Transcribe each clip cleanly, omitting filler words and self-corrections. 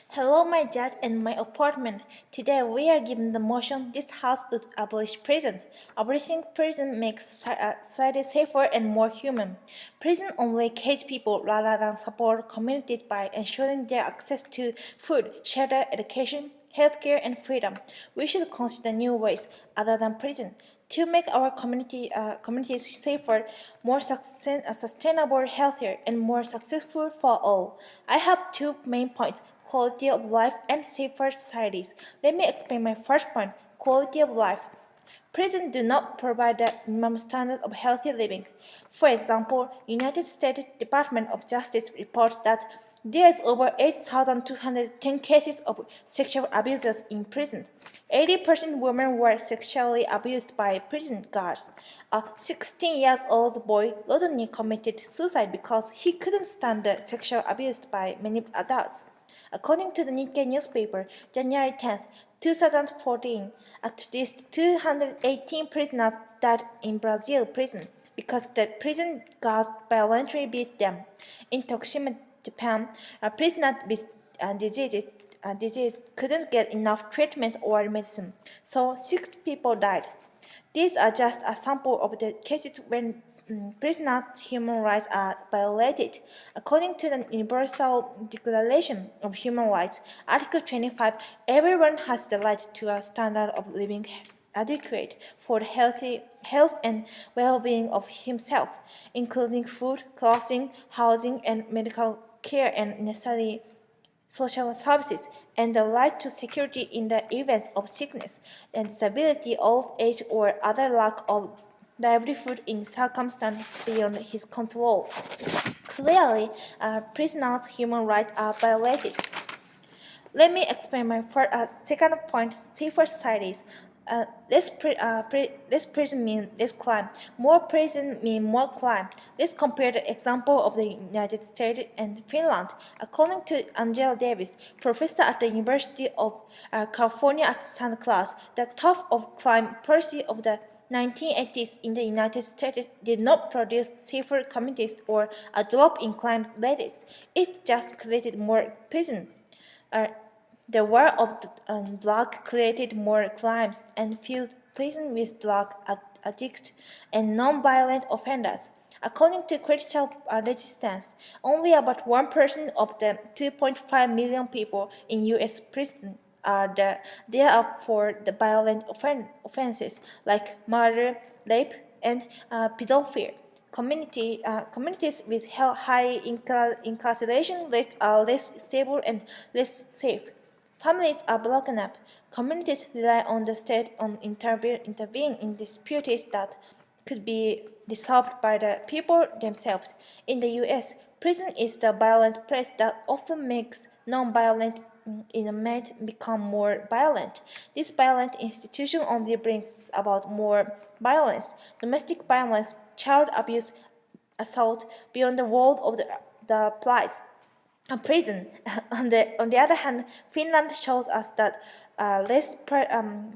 Hello, my judge and my apartment. Today we are given the motion this house would abolish prison. Abolishing prison makes society safer and more human. Prison only cage people rather than support communities by ensuring their access to food, shelter, education, healthcare, and freedom. We should consider new ways other than prison to make our communities safer, more sustainable, healthier, and more successful for all. I have two main points: quality of life and safer societies. Let me explain my first point: quality of life. Prisons do not provide the minimum standard of healthy living. For example, United States Department of Justice reports that there is over 8,210 cases of sexual abuses in prisons. 80% women were sexually abused by prison guards. A 16-year-old boy Rodney committed suicide because he couldn't stand the sexual abuse by many adults. According to the Nikkei newspaper, January 10th, 2014, at least 218 prisoners died in Brazil prison because the prison guards violently beat them. In Tokushima, Japan, a prisoner with disease couldn't get enough treatment or medicine, so 6 people died. These are just a sample of the cases when prisoners' human rights are violated. According to the Universal Declaration of Human Rights, Article 25, everyone has the right to a standard of living adequate for the health and well-being of himself, including food, clothing, housing, and medical care and necessary social services, and the right to security in the event of sickness and disability, old age, or other lack of livelihood in circumstances beyond his control. Clearly, prisoners' human rights are violated. Let me explain my second point: safer societies. Less prison mean less crime. More prison mean more crime. Let's compare the example of the United States and Finland. According to Angela Davis, professor at the University of California at Santa Cruz, the top of crime policy of the 1980s in the United States did not produce safer communities or a drop in crime rates. It just created more prison. Uh, the war of drug created more crimes and filled prison with drug addicts and non-violent offenders. According to critical resistance, only about 1% of the 2.5 million people in U.S. prison are there for the violent offenses like murder, rape, and pedophilia. Communities with high incarceration rates are less stable and less safe. Families are broken up. Communities rely on the state to intervene in disputes that could be resolved by the people themselves. In the U.S., prison is the violent place that often makes non-violent inmates become more violent. This violent institution only brings about more violence, domestic violence, child abuse, assault beyond the world of the plies a prison. On the other hand, Finland shows us that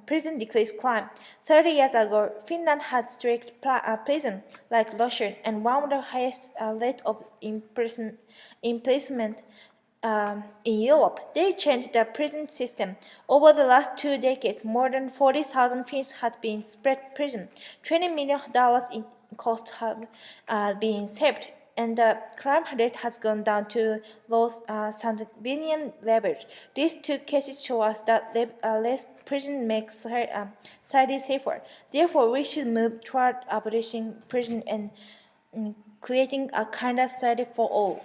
prison decrease crime. 30 years ago, Finland had strict prison like Russia and one of the highest rate of imprisonment in Europe. They changed the prison system. Over the last 2 decades, more than 40,000 Finns had been spread prison. $20 million in cost have been saved, and the crime rate has gone down to low civilian levels. These two cases show us that less prison makes society safer. Therefore, we should move toward abolishing prison and creating a kinder society for all.